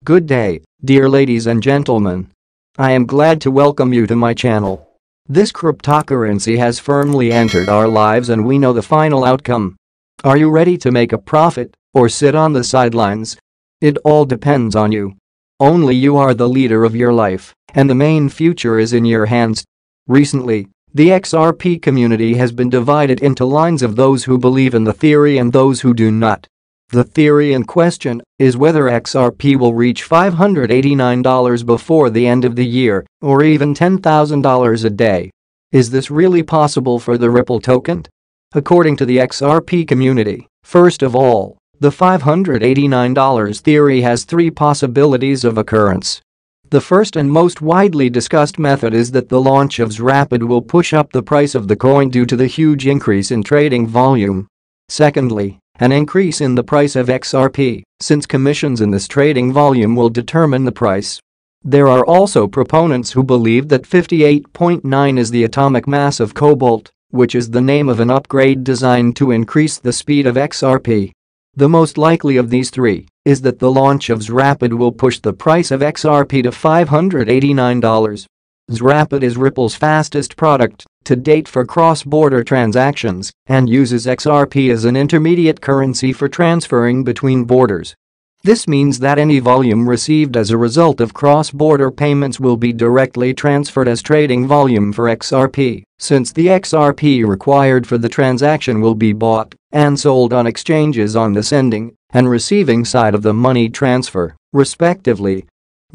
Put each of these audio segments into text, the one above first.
Good day, dear ladies and gentlemen. I am glad to welcome you to my channel. This cryptocurrency has firmly entered our lives and we know the final outcome. Are you ready to make a profit or sit on the sidelines? It all depends on you. Only you are the leader of your life, and the main future is in your hands. Recently, the XRP community has been divided into lines of those who believe in the theory and those who do not. The theory in question is whether XRP will reach $589 before the end of the year, or even $10,000 a day. Is this really possible for the Ripple token? According to the XRP community, first of all, the $589 theory has three possibilities of occurrence. The first and most widely discussed method is that the launch of XRapid will push up the price of the coin due to the huge increase in trading volume. Secondly, an increase in the price of XRP, since commissions in this trading volume will determine the price. There are also proponents who believe that 58.9 is the atomic mass of Cobalt, which is the name of an upgrade designed to increase the speed of XRP. The most likely of these three is that the launch of XRapid will push the price of XRP to $589. XRapid is Ripple's fastest product to date for cross-border transactions and uses XRP as an intermediate currency for transferring between borders. This means that any volume received as a result of cross-border payments will be directly transferred as trading volume for XRP, since the XRP required for the transaction will be bought and sold on exchanges on the sending and receiving side of the money transfer, respectively.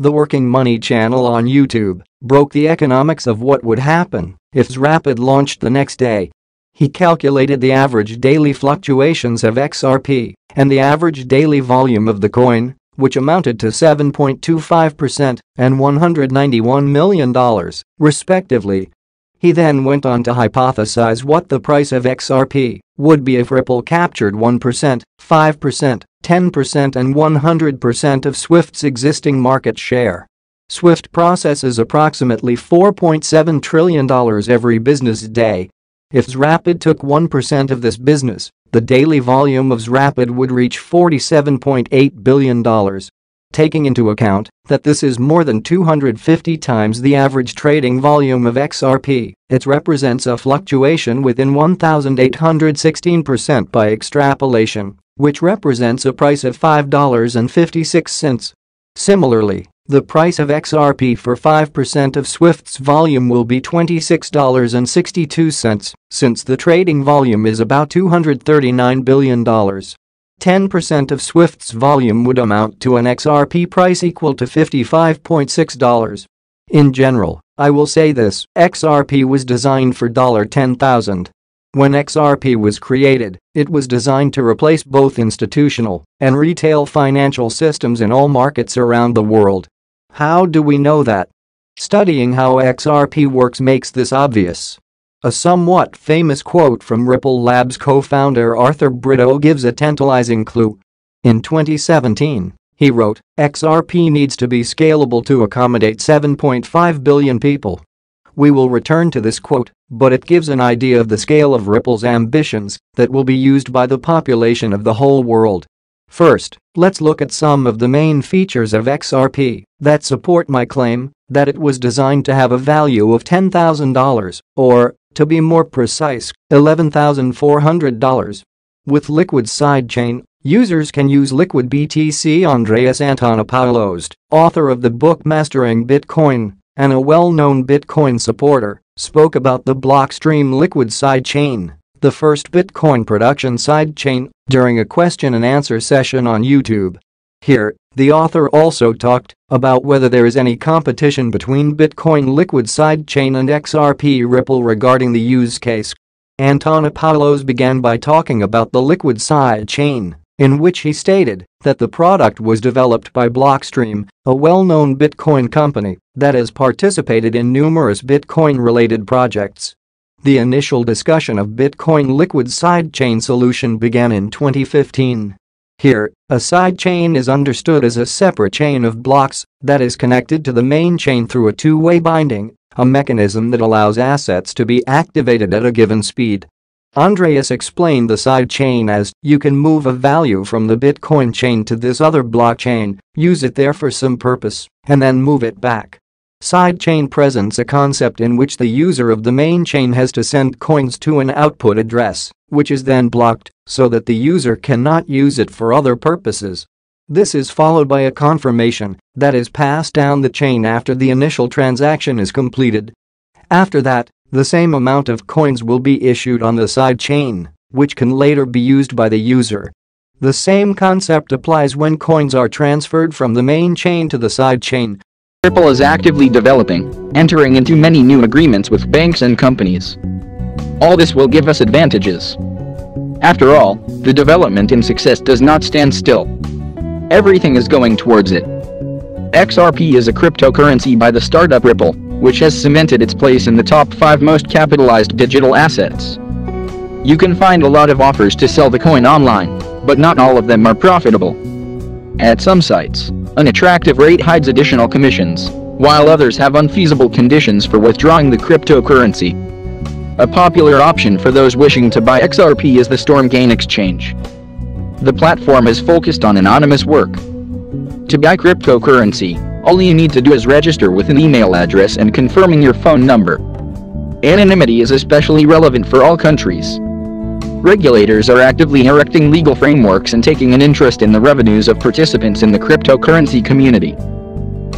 The Working Money channel on YouTube broke the economics of what would happen if XRapid launched the next day. He calculated the average daily fluctuations of XRP and the average daily volume of the coin, which amounted to 7.25% and $191 million, respectively. He then went on to hypothesize what the price of XRP would be if Ripple captured 1%, 5%, 10% and 100% of Swift's existing market share. Swift processes approximately $4.7 trillion every business day. If XRapid took 1% of this business, the daily volume of XRapid would reach $47.8 billion. Taking into account that this is more than 250 times the average trading volume of XRP, it represents a fluctuation within 1,816% by extrapolation, which represents a price of $5.56. Similarly, the price of XRP for 5% of Swift's volume will be $26.62, since the trading volume is about $239 billion. 10% of Swift's volume would amount to an XRP price equal to $55.6. In general, I will say this: XRP was designed for $10,000. When XRP was created, it was designed to replace both institutional and retail financial systems in all markets around the world. How do we know that? Studying how XRP works makes this obvious. A somewhat famous quote from Ripple Labs co-founder Arthur Britto gives a tantalizing clue. In 2017, he wrote, "XRP needs to be scalable to accommodate 7.5 billion people." We will return to this quote, but it gives an idea of the scale of Ripple's ambitions that will be used by the population of the whole world. First, let's look at some of the main features of XRP that support my claim that it was designed to have a value of $10,000, or, to be more precise, $11,400. With Liquid Sidechain, users can use Liquid BTC. Andreas Antonopoulos, author of the book Mastering Bitcoin and a well-known Bitcoin supporter, spoke about the Blockstream Liquid Sidechain, the first Bitcoin production sidechain, during a question-and-answer session on YouTube. Here, the author also talked about whether there is any competition between Bitcoin Liquid Sidechain and XRP Ripple regarding the use case. Antonopoulos began by talking about the Liquid Sidechain, in which he stated that the product was developed by Blockstream, a well-known Bitcoin company that has participated in numerous Bitcoin-related projects. The initial discussion of Bitcoin Liquid Sidechain solution began in 2015. Here, a sidechain is understood as a separate chain of blocks that is connected to the main chain through a two-way binding, a mechanism that allows assets to be activated at a given speed. Andreas explained the sidechain as, you can move a value from the Bitcoin chain to this other blockchain, use it there for some purpose, and then move it back. Sidechain presents a concept in which the user of the main chain has to send coins to an output address, which is then blocked, so that the user cannot use it for other purposes. This is followed by a confirmation that is passed down the chain after the initial transaction is completed. After that, the same amount of coins will be issued on the sidechain, which can later be used by the user. The same concept applies when coins are transferred from the main chain to the sidechain. Ripple is actively developing, entering into many new agreements with banks and companies. All this will give us advantages. After all, the development and success does not stand still. Everything is going towards it. XRP is a cryptocurrency by the startup Ripple, which has cemented its place in the top 5 most capitalized digital assets. You can find a lot of offers to sell the coin online, but not all of them are profitable. At some sites, an attractive rate hides additional commissions, while others have unfeasible conditions for withdrawing the cryptocurrency. A popular option for those wishing to buy XRP is the Stormgain exchange. The platform is focused on anonymous work. To buy cryptocurrency, all you need to do is register with an email address and confirming your phone number. Anonymity is especially relevant for all countries. Regulators are actively erecting legal frameworks and taking an interest in the revenues of participants in the cryptocurrency community.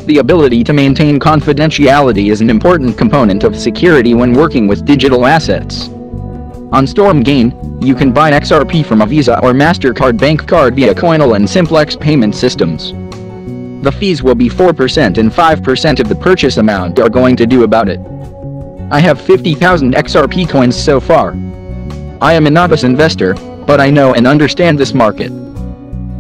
The ability to maintain confidentiality is an important component of security when working with digital assets. On Stormgain, you can buy XRP from a Visa or MasterCard bank card via Coinal and Simplex payment systems. The fees will be 4% and 5% of the purchase amount are going to do about it. I have 50,000 XRP coins so far. I am a novice investor, but I know and understand this market.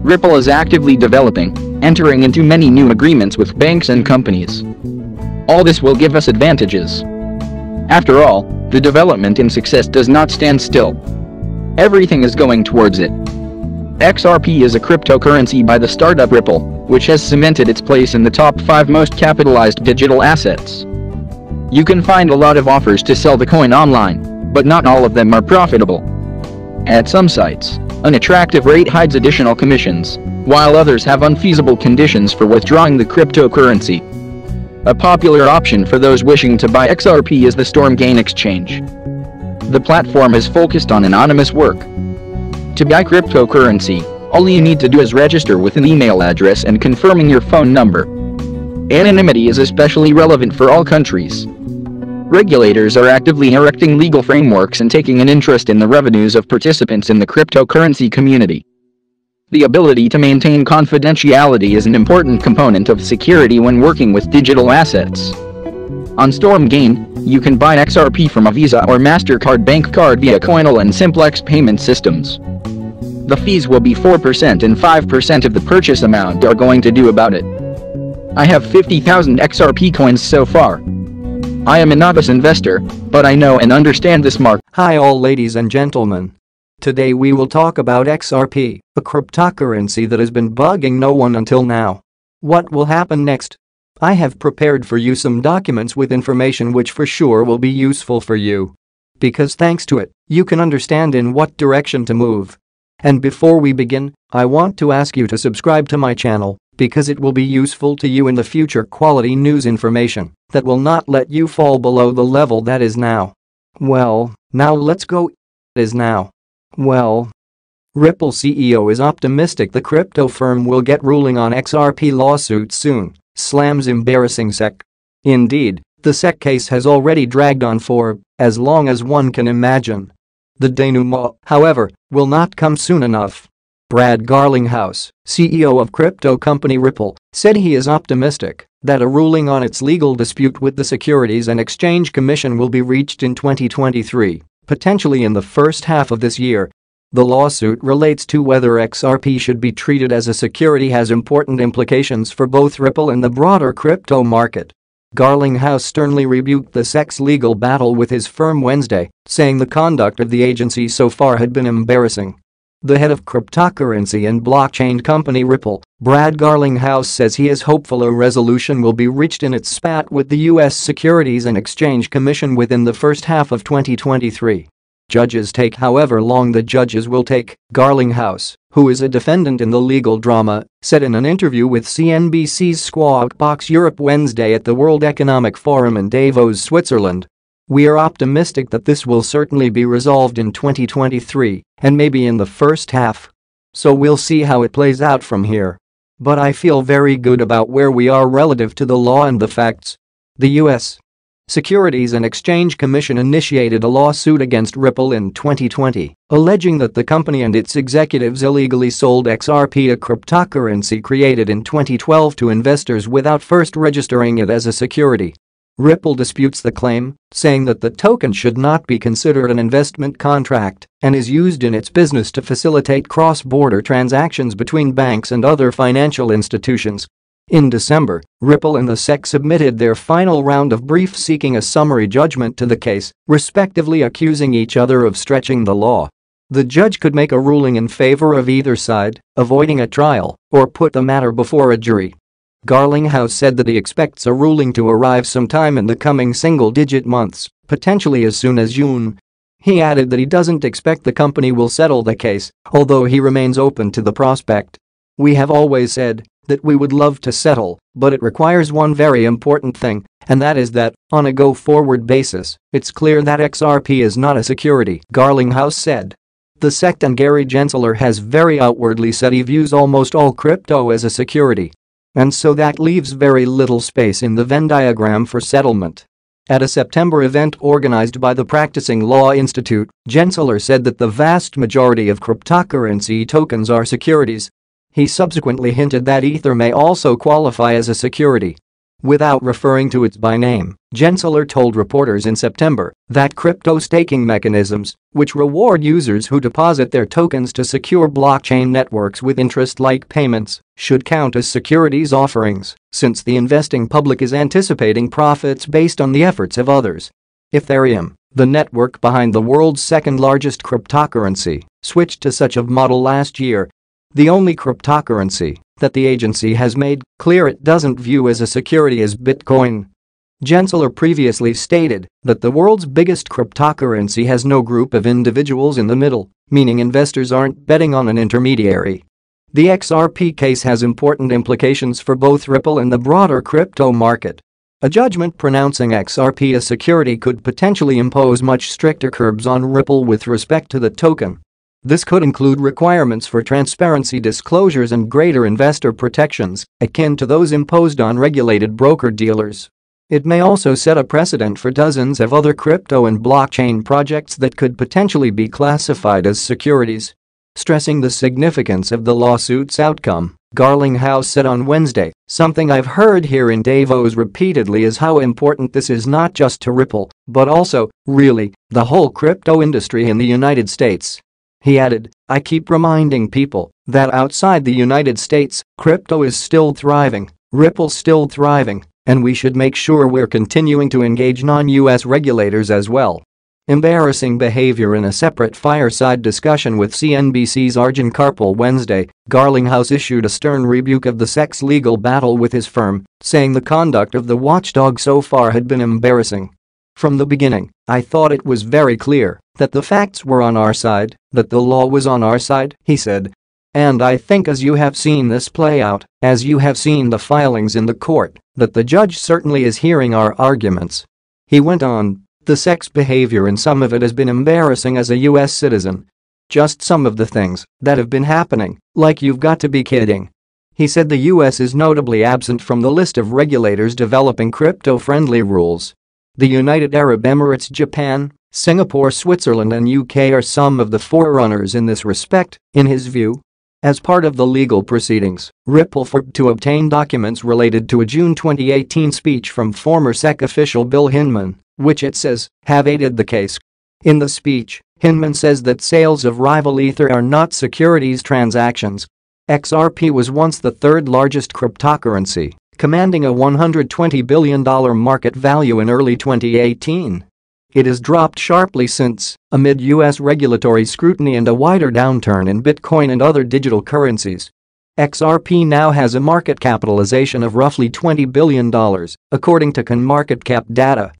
Ripple is actively developing, entering into many new agreements with banks and companies. All this will give us advantages. After all, the development and success does not stand still. Everything is going towards it. XRP is a cryptocurrency by the startup Ripple, which has cemented its place in the top 5 most capitalized digital assets. You can find a lot of offers to sell the coin online, but not all of them are profitable. At some sites, an attractive rate hides additional commissions, while others have unfeasible conditions for withdrawing the cryptocurrency. A popular option for those wishing to buy XRP is the Stormgain exchange. The platform is focused on anonymous work. To buy cryptocurrency, all you need to do is register with an email address and confirming your phone number. Anonymity is especially relevant for all countries. Regulators are actively erecting legal frameworks and taking an interest in the revenues of participants in the cryptocurrency community. The ability to maintain confidentiality is an important component of security when working with digital assets. On Stormgain, you can buy XRP from a Visa or MasterCard bank card via Coinal and Simplex payment systems. The fees will be 4% and 5% of the purchase amount are going to do about it. I have 50,000 XRP coins so far. I am a novice investor, but I know and understand this market. Hi all ladies and gentlemen. Today we will talk about XRP, a cryptocurrency that has been bugging no one until now. What will happen next? I have prepared for you some documents with information which for sure will be useful for you. Because thanks to it, you can understand in what direction to move. And before we begin, I want to ask you to subscribe to my channel, because it will be useful to you in the future quality news information that will not let you fall below the level that is now. Well, now let's go. Is now. Well, Ripple CEO is optimistic the crypto firm will get ruling on XRP lawsuit soon, slams embarrassing SEC. Indeed, the SEC case has already dragged on for as long as one can imagine. The denouement, however, will not come soon enough. Brad Garlinghouse, CEO of crypto company Ripple, said he is optimistic that a ruling on its legal dispute with the Securities and Exchange Commission will be reached in 2023, potentially in the first half of this year. The lawsuit relates to whether XRP should be treated as a security, has important implications for both Ripple and the broader crypto market. Garlinghouse sternly rebuked the SEC's legal battle with his firm Wednesday, saying the conduct of the agency so far had been embarrassing. The head of cryptocurrency and blockchain company Ripple, Brad Garlinghouse, says he is hopeful a resolution will be reached in its spat with the U.S. Securities and Exchange Commission within the first half of 2023. Judges take however long the judges will take, Garlinghouse, who is a defendant in the legal drama, said in an interview with CNBC's Squawk Box Europe Wednesday at the World Economic Forum in Davos, Switzerland. We are optimistic that this will certainly be resolved in 2023 and maybe in the first half. So we'll see how it plays out from here. But I feel very good about where we are relative to the law and the facts. The U.S. Securities and Exchange Commission initiated a lawsuit against Ripple in 2020, alleging that the company and its executives illegally sold XRP, a cryptocurrency created in 2012, to investors without first registering it as a security. Ripple disputes the claim, saying that the token should not be considered an investment contract and is used in its business to facilitate cross-border transactions between banks and other financial institutions. In December, Ripple and the SEC submitted their final round of briefs seeking a summary judgment to the case, respectively accusing each other of stretching the law. The judge could make a ruling in favor of either side, avoiding a trial, or put the matter before a jury. Garlinghouse said that he expects a ruling to arrive sometime in the coming single-digit months, potentially as soon as June. He added that he doesn't expect the company will settle the case, although he remains open to the prospect. "We have always said that we would love to settle, but it requires one very important thing, and that is that, on a go-forward basis, it's clear that XRP is not a security," Garlinghouse said. The SEC and Gary Gensler has very outwardly said he views almost all crypto as a security. And so that leaves very little space in the Venn diagram for settlement. At a September event organized by the Practicing Law Institute, Gensler said that the vast majority of cryptocurrency tokens are securities. He subsequently hinted that Ether may also qualify as a security. Without referring to it by name, Gensler told reporters in September that crypto staking mechanisms, which reward users who deposit their tokens to secure blockchain networks with interest-like payments, should count as securities offerings, since the investing public is anticipating profits based on the efforts of others. Ethereum, the network behind the world's second-largest cryptocurrency, switched to such a model last year. The only cryptocurrency that the agency has made clear it doesn't view as a security is Bitcoin. Gensler previously stated that the world's biggest cryptocurrency has no group of individuals in the middle, meaning investors aren't betting on an intermediary. The XRP case has important implications for both Ripple and the broader crypto market. A judgment pronouncing XRP a security could potentially impose much stricter curbs on Ripple with respect to the token. This could include requirements for transparency disclosures and greater investor protections, akin to those imposed on regulated broker-dealers. It may also set a precedent for dozens of other crypto and blockchain projects that could potentially be classified as securities. Stressing the significance of the lawsuit's outcome, Garlinghouse said on Wednesday, "Something I've heard here in Davos repeatedly is how important this is not just to Ripple, but also, really, the whole crypto industry in the United States." He added, "I keep reminding people that outside the United States, crypto is still thriving, Ripple's still thriving, and we should make sure we're continuing to engage non-US regulators as well." Embarrassing behavior. In a separate fireside discussion with CNBC's Arjun Karpal Wednesday, Garlinghouse issued a stern rebuke of the SEC's legal battle with his firm, saying the conduct of the watchdog so far had been embarrassing. "From the beginning, I thought it was very clear that the facts were on our side, that the law was on our side," he said. "And I think as you have seen this play out, as you have seen the filings in the court, that the judge certainly is hearing our arguments." He went on, "The SEC's behavior in some of it has been embarrassing as a US citizen. Just some of the things that have been happening, like you've got to be kidding." He said the US is notably absent from the list of regulators developing crypto-friendly rules. The United Arab Emirates, Japan, Singapore, Switzerland and UK are some of the forerunners in this respect, in his view. As part of the legal proceedings, Ripple fought to obtain documents related to a June 2018 speech from former SEC official Bill Hinman, which it says have aided the case. In the speech, Hinman says that sales of rival Ether are not securities transactions. XRP was once the third largest cryptocurrency, commanding a $120 billion market value in early 2018. It has dropped sharply since, amid US regulatory scrutiny and a wider downturn in Bitcoin and other digital currencies. XRP now has a market capitalization of roughly $20 billion, according to CoinMarketCap data.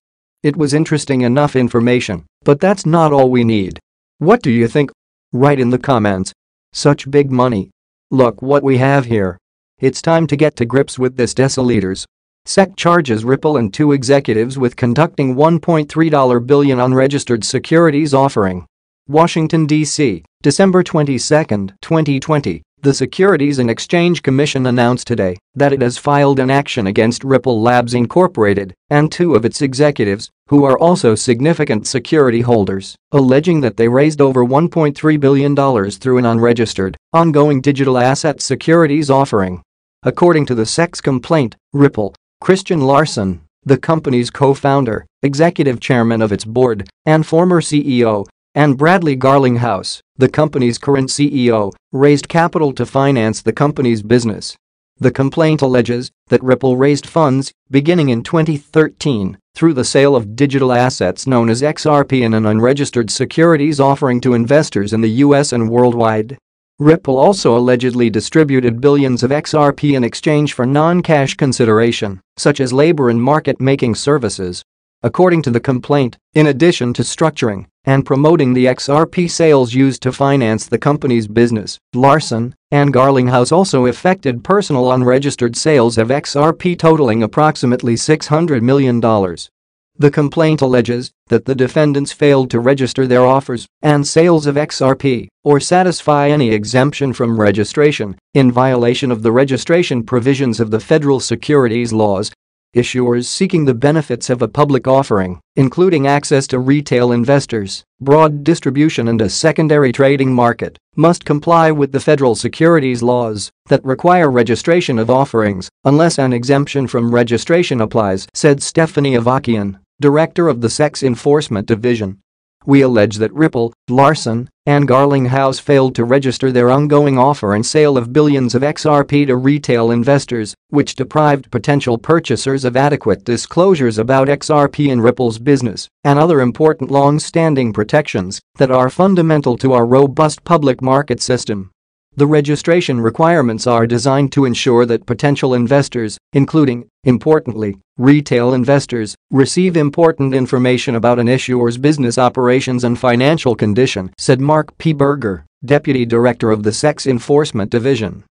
It was interesting enough information, but that's not all we need. What do you think? Write in the comments. Such big money. Look what we have here. It's time to get to grips with this, deciliters. SEC charges Ripple and two executives with conducting $1.3 billion unregistered securities offering. Washington, D.C., December 22, 2020. The Securities and Exchange Commission announced today that it has filed an action against Ripple Labs Incorporated and two of its executives, who are also significant security holders, alleging that they raised over $1.3 billion through an unregistered, ongoing digital asset securities offering. According to the SEC's complaint, Ripple, Christian Larson, the company's co-founder, executive chairman of its board, and former CEO, and Bradley Garlinghouse, the company's current CEO, raised capital to finance the company's business. The complaint alleges that Ripple raised funds, beginning in 2013, through the sale of digital assets known as XRP in an unregistered securities offering to investors in the US and worldwide. Ripple also allegedly distributed billions of XRP in exchange for non-cash consideration, such as labor and market-making services. According to the complaint, in addition to structuring and promoting the XRP sales used to finance the company's business, Larson and Garlinghouse also effected personal unregistered sales of XRP totaling approximately $600 million. The complaint alleges that the defendants failed to register their offers and sales of XRP or satisfy any exemption from registration in violation of the registration provisions of the federal securities laws. Issuers seeking the benefits of a public offering, including access to retail investors, broad distribution and a secondary trading market, must comply with the federal securities laws that require registration of offerings unless an exemption from registration applies, said Stephanie Avakian, director of the SEC's Enforcement Division. We allege that Ripple, Larson, and Garlinghouse failed to register their ongoing offer and sale of billions of XRP to retail investors, which deprived potential purchasers of adequate disclosures about XRP and Ripple's business and other important long-standing protections that are fundamental to our robust public market system. The registration requirements are designed to ensure that potential investors, including, importantly, retail investors, receive important information about an issuer's business operations and financial condition, said Mark P. Berger, deputy director of the SEC's Enforcement Division.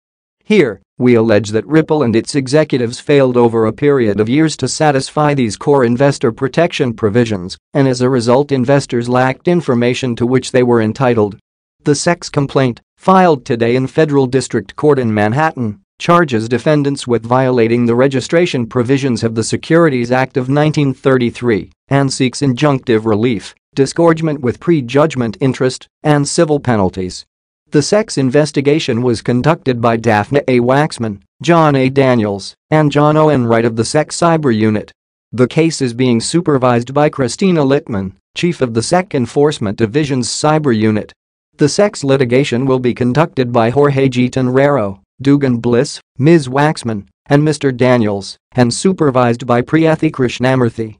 Here, we allege that Ripple and its executives failed over a period of years to satisfy these core investor protection provisions, and as a result investors lacked information to which they were entitled. The SEC's complaint, filed today in Federal District Court in Manhattan, charges defendants with violating the registration provisions of the Securities Act of 1933 and seeks injunctive relief, disgorgement with prejudgment interest, and civil penalties. The SEC's investigation was conducted by Daphne A. Waxman, John A. Daniels, and John O. N. Wright of the SEC Cyber Unit. The case is being supervised by Christina Littman, chief of the SEC Enforcement Division's Cyber Unit. The SEC's litigation will be conducted by Jorge G. Tenrero, Dugan Bliss, Ms. Waxman, and Mr. Daniels, and supervised by Priyathi Krishnamurthy.